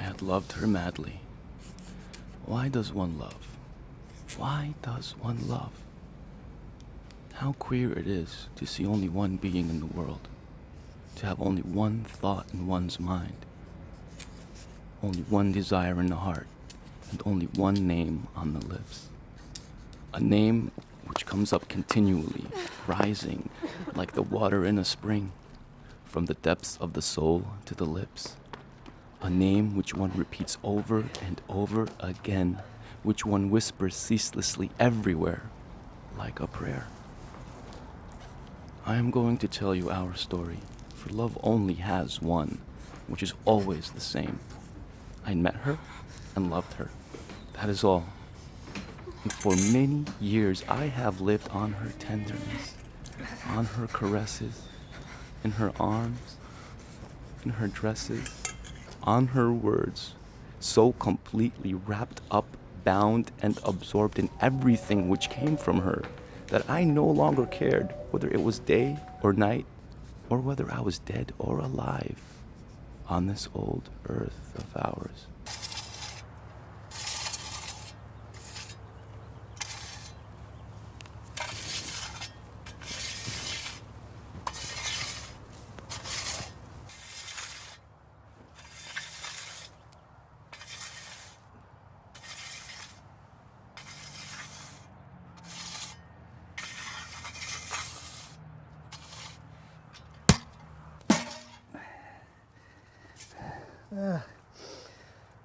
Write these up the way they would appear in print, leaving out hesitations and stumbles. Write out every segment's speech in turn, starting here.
had loved her madly. Why does one love? Why does one love? How queer it is to see only one being in the world, to have only one thought in one's mind, only one desire in the heart, and only one name on the lips. A name which comes up continually, rising like the water in a spring, from the depths of the soul to the lips. A name which one repeats over and over again, which one whispers ceaselessly everywhere, like a prayer. I am going to tell you our story, for love only has one, which is always the same. I met her and loved her. That is all. And for many years I have lived on her tenderness, on her caresses, in her arms, in her dresses, on her words, so completely wrapped up, bound, and absorbed in everything which came from her that I no longer cared whether it was day or night, or whether I was dead or alive on this old earth of ours.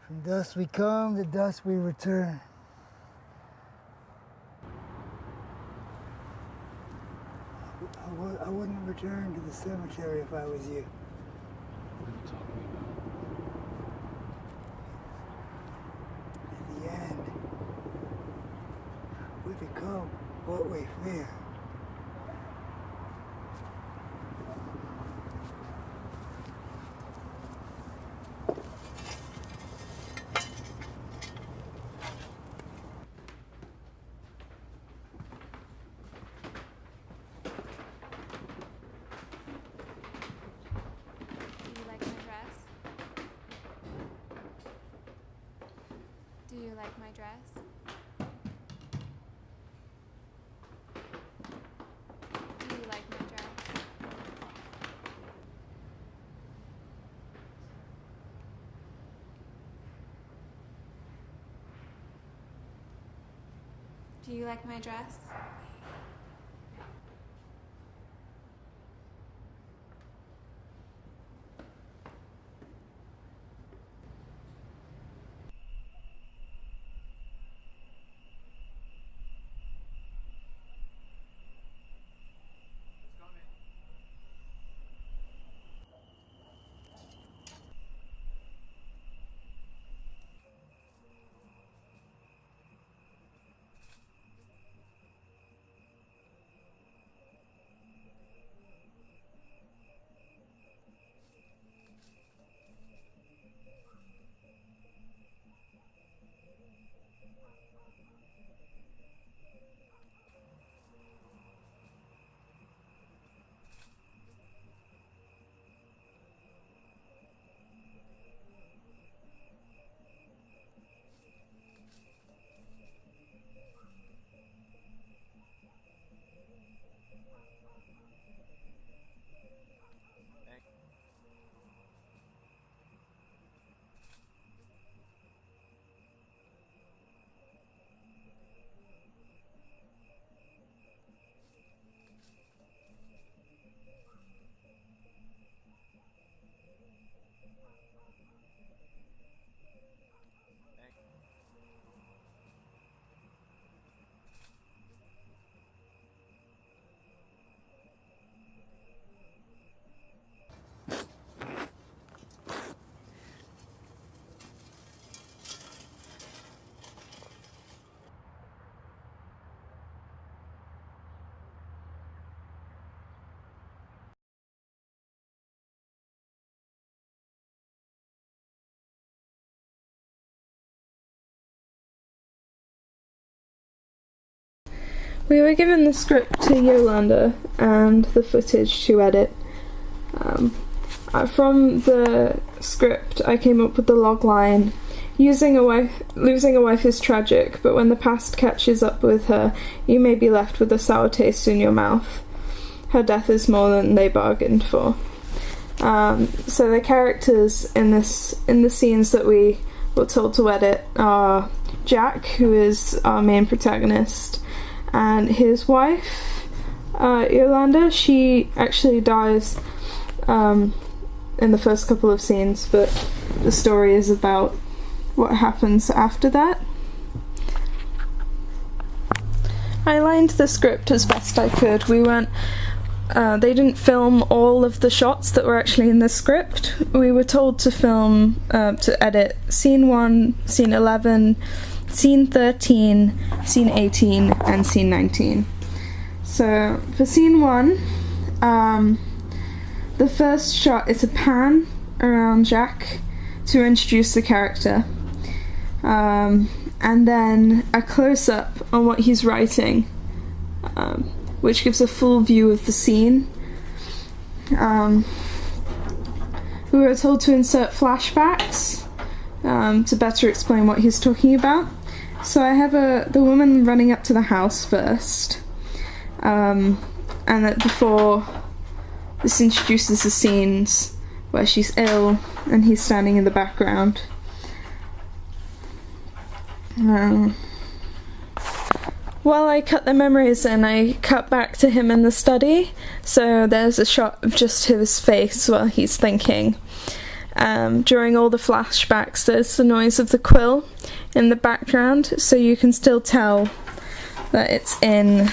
From dust we come, to dust we return. I wouldn't return to the cemetery if I was you. What are you talking about? At the end, we become what we fear. Do you like my dress? Do you like my dress? Do you like my dress? We were given the script to Yolander and the footage to edit. From the script, I came up with the log line. Losing a wife is tragic, but when the past catches up with her, you may be left with a sour taste in your mouth. Her death is more than they bargained for. So the characters in the scenes that we were told to edit are Jack, who is our main protagonist, and his wife, Yolander. She actually dies in the first couple of scenes, but the story is about what happens after that. I lined the script as best I could. They didn't film all of the shots that were actually in the script. We were told to edit scene 1, scene 11, scene 13, scene 18, and scene 19. So for scene 1, the first shot is a pan around Jack to introduce the character, and then a close-up on what he's writing, which gives a full view of the scene. We were told to insert flashbacks to better explain what he's talking about. So I have the woman running up to the house first, and that before this introduces the scenes where she's ill and he's standing in the background. While I cut the memories in, I cut back to him in the study, so there's a shot of just his face while he's thinking. During all the flashbacks, there's the noise of the quill in the background, so you can still tell that it's in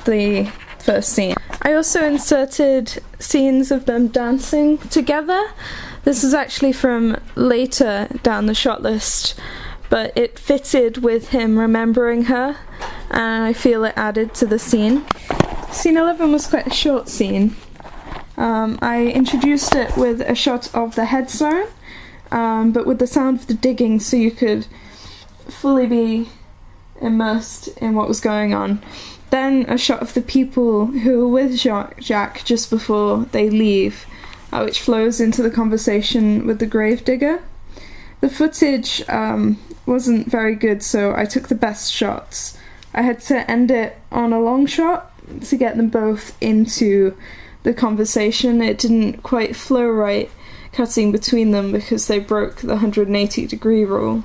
the first scene. I also inserted scenes of them dancing together. This is actually from later down the shot list, but it fitted with him remembering her, and I feel it added to the scene. Scene 11 was quite a short scene. I introduced it with a shot of the headstone, but with the sound of the digging, so you could fully be immersed in what was going on. Then a shot of the people who were with Jack just before they leave, which flows into the conversation with the gravedigger. The footage wasn't very good, so I took the best shots. I had to end it on a long shot to get them both into the conversation. It didn't quite flow right cutting between them because they broke the 180-degree rule.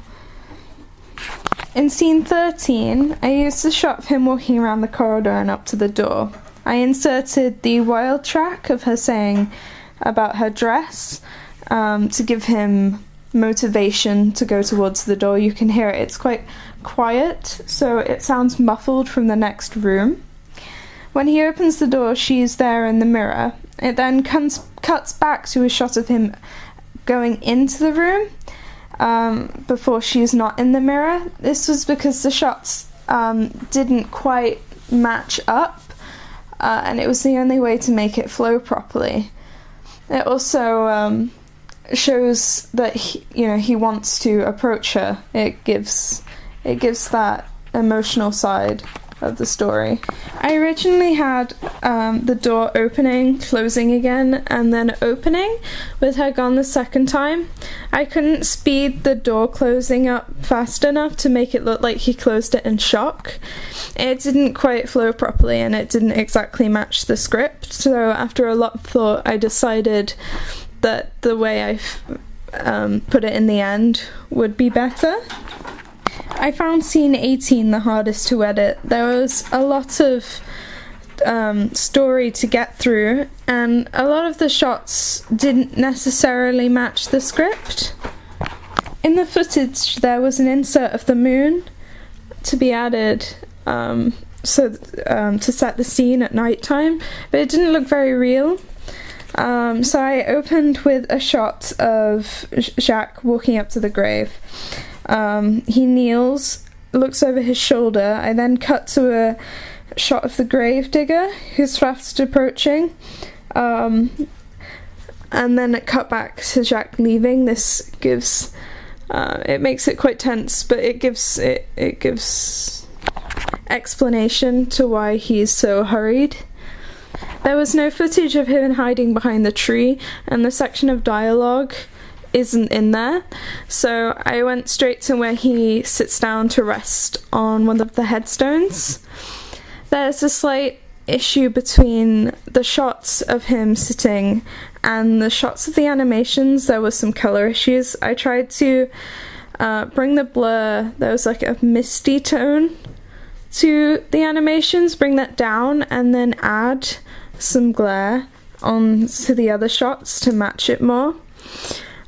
In scene 13, I used a shot of him walking around the corridor and up to the door. I inserted the wild track of her saying about her dress to give him motivation to go towards the door. You can hear it. It's quite quiet, so it sounds muffled from the next room. When he opens the door, she's there in the mirror. It then cuts back to a shot of him going into the room before she's not in the mirror. This was because the shots didn't quite match up, and it was the only way to make it flow properly. It also shows that he wants to approach her. It gives that emotional side of the story. I originally had the door opening, closing again, and then opening with her gone the second time. I couldn't speed the door closing up fast enough to make it look like he closed it in shock. It didn't quite flow properly, and it didn't exactly match the script, so after a lot of thought I decided that the way I put it in the end would be better. I found scene 18 the hardest to edit. There was a lot of story to get through, and a lot of the shots didn't necessarily match the script. In the footage there was an insert of the moon to be added to set the scene at night time, but it didn't look very real. So I opened with a shot of Jacques walking up to the grave. He kneels, looks over his shoulder. I then cut to a shot of the gravedigger who's fast approaching, and then it cut back to Jacques leaving. This gives it makes it quite tense, but it gives explanation to why he's so hurried. There was no footage of him hiding behind the tree, and the section of dialogue isn't in there, so I went straight to where he sits down to rest on one of the headstones. There's a slight issue between the shots of him sitting and the shots of the animations. There was some colour issues. I tried to bring the blur, there was like a misty tone to the animations, bring that down and then add some glare onto the other shots to match it more.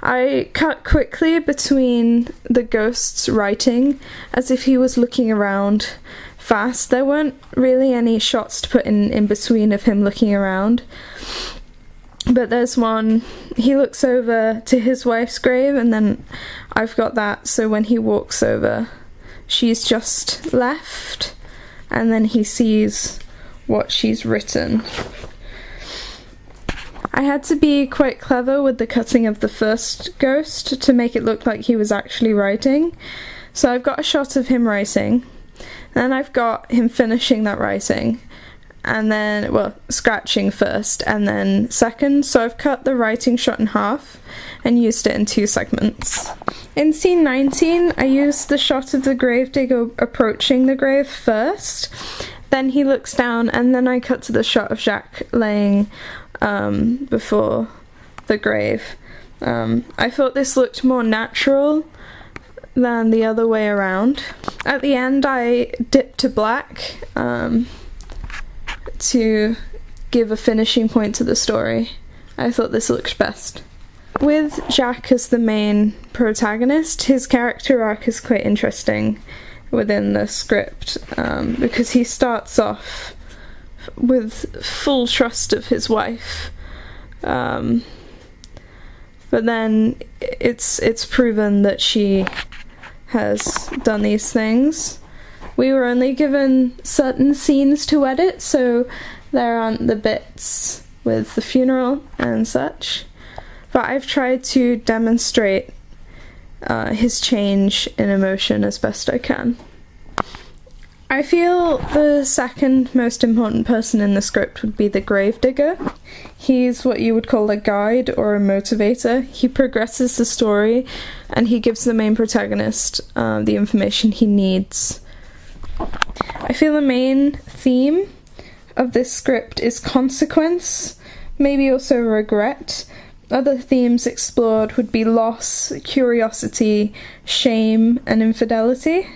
I cut quickly between the ghost's writing as if he was looking around fast. There weren't really any shots to put in between of him looking around. But there's one, he looks over to his wife's grave, and then I've got that so when he walks over, she's just left, and then he sees what she's written. I had to be quite clever with the cutting of the first ghost to make it look like he was actually writing. So I've got a shot of him writing, then I've got him finishing that writing, and then, well, scratching first and then second. So I've cut the writing shot in half and used it in 2 segments. In scene 19, I used the shot of the gravedigger approaching the grave first, then he looks down, and then I cut to the shot of Jacques laying before the grave. I thought this looked more natural than the other way around. At the end I dipped to black to give a finishing point to the story. I thought this looked best. With Jacques as the main protagonist, his character arc is quite interesting within the script, because he starts off with full trust of his wife, but then it's proven that she has done these things. We were only given certain scenes to edit, so there aren't the bits with the funeral and such, but I've tried to demonstrate his change in emotion as best I can. I feel the second most important person in the script would be the gravedigger. He's what you would call a guide or a motivator. He progresses the story and he gives the main protagonist the information he needs. I feel the main theme of this script is consequence, maybe also regret. Other themes explored would be loss, curiosity, shame, and infidelity.